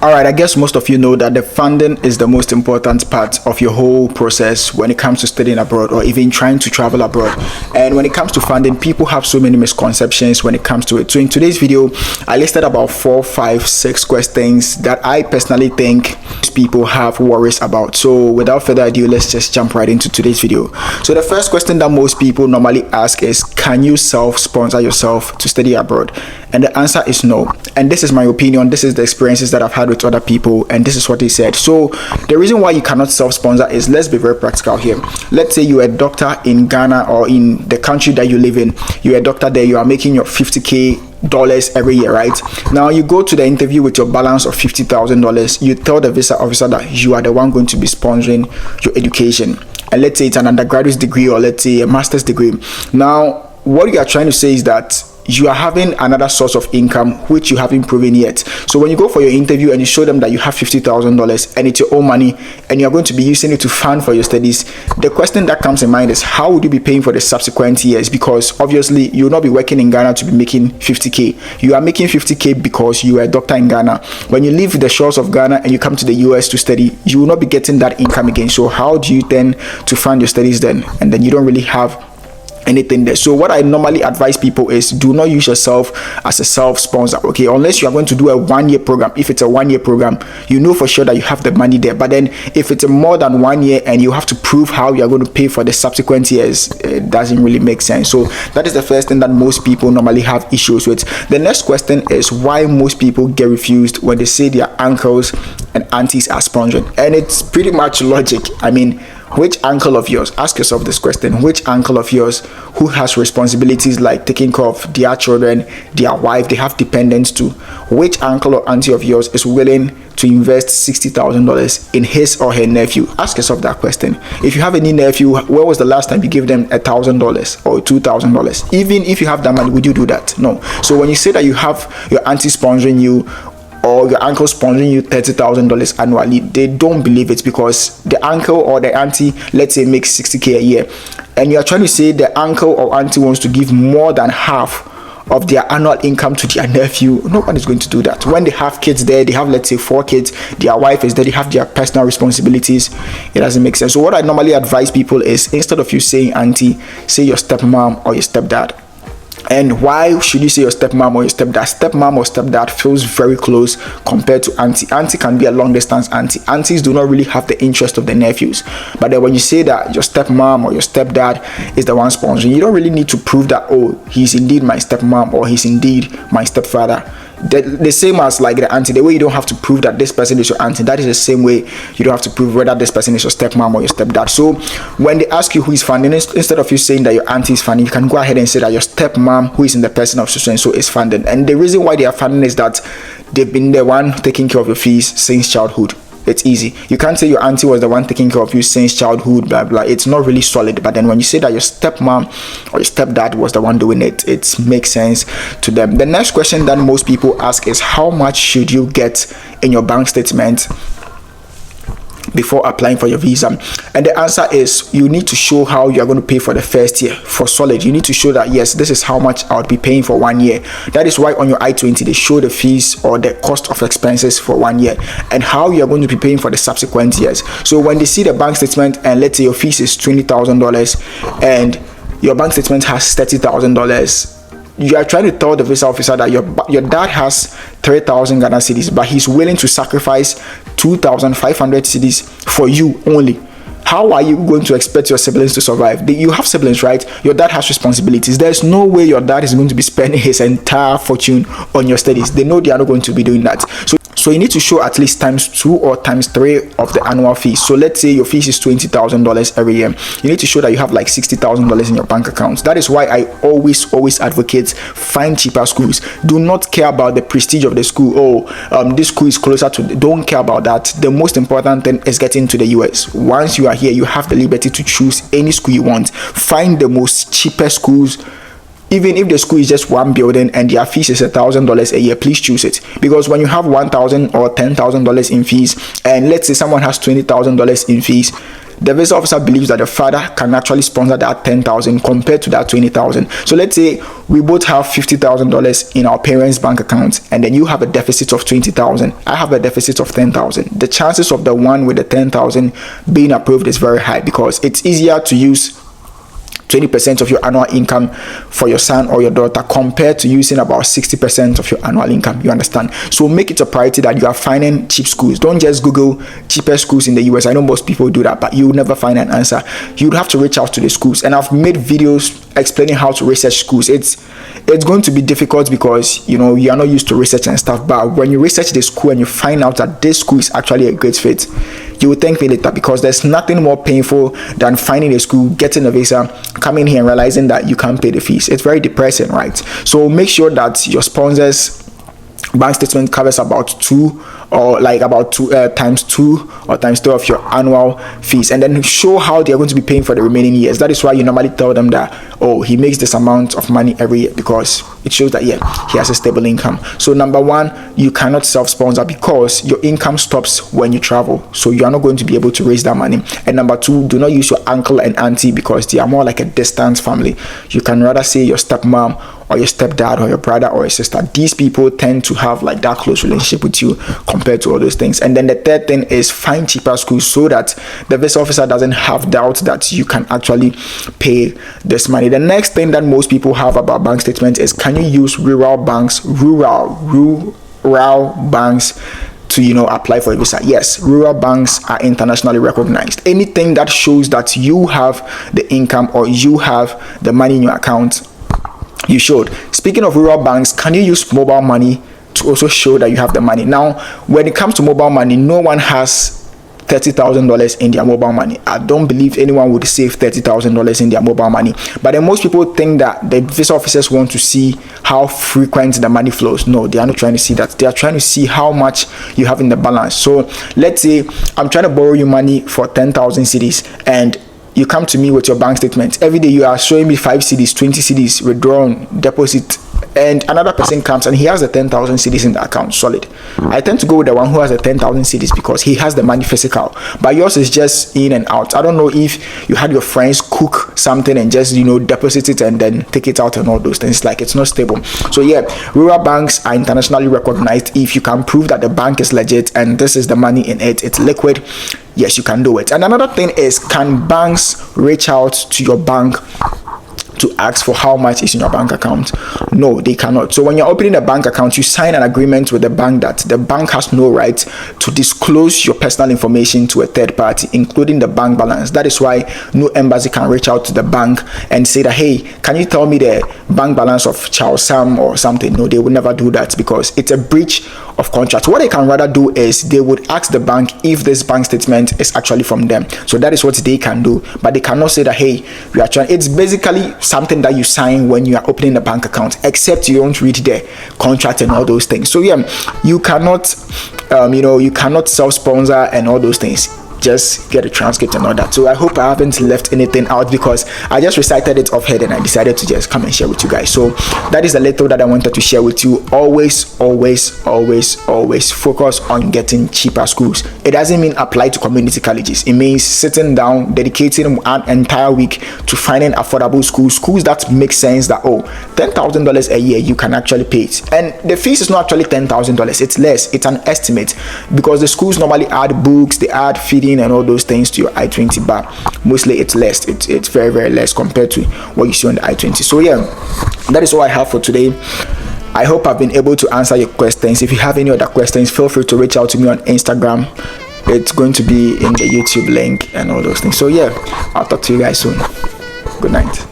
All right, I guess most of you know that the funding is the most important part of your whole process when it comes to studying abroad or even trying to travel abroad. And when it comes to funding, people have so many misconceptions when it comes to it. So in today's video, I listed about 4, 5, 6 questions that I personally think people have worries about. So without further ado, let's just jump right into today's video. So the first question that most people normally ask is, can you self-sponsor yourself to study abroad? And the answer is no. And this is my opinion. This is the experiences that I've had with other people, and this is what they said. So the reason why you cannot self-sponsor is, let's be very practical here. Let's say you're a doctor in Ghana or in the country that you live in. You're a doctor there, you are making your $50,000 every year, right? Now you go to the interview with your balance of $50,000. You tell the visa officer that you are the one going to be sponsoring your education, and let's say it's an undergraduate degree or let's say a master's degree. Now what you are trying to say is that you are having another source of income which you haven't proven yet. So when you go for your interview and you show them that you have $50,000 and it's your own money and you're going to be using it to fund for your studies, the question that comes in mind is, how would you be paying for the subsequent years? Because obviously you will not be working in Ghana to be making 50K. You are making 50K because you are a doctor in Ghana. When you leave the shores of Ghana and you come to the US to study, you will not be getting that income again. So how do you tend to fund your studies then? And then you don't really have anything there. So what I normally advise people is, do not use yourself as a self-sponsor, okay, unless you are going to do a 1-year program. If it's a 1-year program, you know for sure that you have the money there. But then if it's a more than 1 year and you have to prove how you are going to pay for the subsequent years, it doesn't really make sense. So that is the first thing that most people normally have issues with. The next question is why most people get refused when they say their uncles and aunties are sponsoring. And it's pretty much logic. I mean, which uncle of yours, ask yourself this question, which uncle of yours who has responsibilities like taking care of their children, their wife, they have dependents too, which uncle or auntie of yours is willing to invest $60,000 in his or her nephew? Ask yourself that question. If you have any nephew, where was the last time you gave them $1,000 or $2,000? Even if you have that money, would you do that? No. So when you say that you have your auntie sponsoring you or your uncle sponsoring you $30,000 annually, they don't believe it, because the uncle or the auntie, let's say, makes $60K a year, and you are trying to say the uncle or auntie wants to give more than half of their annual income to their nephew. No one is going to do that. When they have kids there, they have, let's say, 4 kids, their wife is there, they have their personal responsibilities. It doesn't make sense. So what I normally advise people is, instead of you saying auntie, say your stepmom or your stepdad. And why should you say your stepmom or your stepdad? Stepmom or stepdad feels very close compared to auntie. Auntie can be a long distance auntie. Aunties do not really have the interest of the nephews. But then when you say that your stepmom or your stepdad is the one sponsoring, you don't really need to prove that, oh, he's indeed my stepmom or he's indeed my stepfather. The same as like the auntie, the way you don't have to prove that this person is your auntie, that is the same way you don't have to prove whether this person is your stepmom or your stepdad. So when they ask you who is funding, instead of you saying that your auntie is funding, you can go ahead and say that your stepmom, who is in the person of so and so, is funding. And the reason why they are funding is that they've been the one taking care of your fees since childhood. It's easy. You can't say your auntie was the one taking care of you since childhood, blah blah. It's not really solid. But then when you say that your stepmom or your stepdad was the one doing it, it makes sense to them. The next question that most people ask is, how much should you get in your bank statement before applying for your visa? And the answer is, you need to show how you're going to pay for the first year for solid. You need to show that, yes, this is how much I would be paying for 1 year. That is why on your I-20 they show the fees or the cost of expenses for 1 year and how you're going to be paying for the subsequent years. So when they see the bank statement and let's say your fees is $20,000 and your bank statement has $30,000, you are trying to tell the visa officer that your dad has 3,000 Ghana cedis, but he's willing to sacrifice 2,500 cedis for you only. How are you going to expect your siblings to survive? You have siblings, right? Your dad has responsibilities. There's no way your dad is going to be spending his entire fortune on your studies. They know they are not going to be doing that. So you need to show at least ×2 or ×3 of the annual fee. So let's say your fees is $20,000 every year. You need to show that you have like $60,000 in your bank account. That is why I always advocate find cheaper schools. Do not care about the prestige of the school. This school is closer to. Don't care about that. The most important thing is getting to the US. Once you are here, you have the liberty to choose any school you want. Find the most cheapest schools. Even if the school is just one building and their fees is $1,000 a year, please choose it. Because when you have $1,000 or $10,000 in fees, and let's say someone has $20,000 in fees, the visa officer believes that the father can actually sponsor that 10,000 compared to that 20,000. So let's say we both have $50,000 in our parents' bank accounts, and then you have a deficit of 20,000. I have a deficit of 10,000. The chances of the one with the 10,000 being approved is very high, because it's easier to use 20% of your annual income for your son or your daughter compared to using about 60% of your annual income. You understand? So make it a priority that you are finding cheap schools. Don't just Google cheapest schools in the US. I know most people do that, but you will never find an answer. You'd have to reach out to the schools, and I've made videos explaining how to research schools. It's going to be difficult because you are not used to research and stuff, but when you research the school and you find out that this school is actually a great fit, you will thank me later, because there's nothing more painful than finding a school, getting a visa, coming here and realizing that you can't pay the fees. It's very depressing, right? So make sure that your sponsors bank statement covers about two times 2 or times 3 of your annual fees, and then show how they are going to be paying for the remaining years. That is why you normally tell them that, oh, he makes this amount of money every year, because it shows that, yeah, he has a stable income. So number one, you cannot self-sponsor because your income stops when you travel, so you are not going to be able to raise that money. And number two, do not use your uncle and auntie, because they are more like a distant family. You can rather say your stepmom or your stepdad or your brother or your sister. These people tend to have like that close relationship with you compared to all those things. And then the third thing is find cheaper schools so that the visa officer doesn't have doubt that you can actually pay this money. The next thing that most people have about bank statements is, can you use rural banks to apply for a visa? Yes, rural banks are internationally recognized. Anything that shows that you have the income or you have the money in your account, you should. Speaking of rural banks, can you use mobile money to also show that you have the money? Now, when it comes to mobile money, no one has $30,000 in their mobile money. I don't believe anyone would save $30,000 in their mobile money. But then most people think that the visa officers want to see how frequent the money flows. No, they are not trying to see that. They are trying to see how much you have in the balance. So let's say I'm trying to borrow you money for 10,000 cedis, and you come to me with your bank statement. Every day you are showing me 5 cedis, 20 cedis, withdrawn, deposit, and another person comes and he has the 10,000 cedis in the account, solid. I tend to go with the one who has the 10,000 cedis because he has the money physical, but yours is just in and out. I don't know if you had your friends cook something and just deposit it and then take it out and all those things. Like, it's not stable. So yeah, rural banks are internationally recognized. If you can prove that the bank is legit and this is the money in it, it's liquid, yes, you can do it. And another thing is, can banks reach out to your bank to ask for how much is in your bank account? No, they cannot. So when you're opening a bank account, you sign an agreement with the bank that the bank has no right to disclose your personal information to a third party, including the bank balance. That is why no embassy can reach out to the bank and say that, hey, can you tell me the bank balance of Charles Sam or something? No, they would never do that because it's a breach of contract. What they can rather do is they would ask the bank if this bank statement is actually from them. So that is what they can do, but they cannot say that, hey, we are trying. It's basically something that you sign when you are opening a bank account, except you don't read the contract and all those things. So yeah, you cannot you cannot self-sponsor and all those things. Just get a transcript and all that. So I hope I haven't left anything out, because I just recited it off head and I decided to just come and share with you guys. So that is the little that I wanted to share with you. Always focus on getting cheaper schools. It doesn't mean apply to community colleges. It means sitting down, dedicating an entire week to finding affordable schools that make sense, that $10,000 a year you can actually pay it. And the fees is not actually $10,000, it's less. It's an estimate, because the schools normally add books, they add feeding and all those things to your I-20, but mostly it's less. It's very less compared to what you see on the I-20. So yeah, that is all I have for today. I hope I've been able to answer your questions. If you have any other questions, feel free to reach out to me on Instagram. It's going to be in the YouTube link and all those things. So yeah, I'll talk to you guys soon. Good night.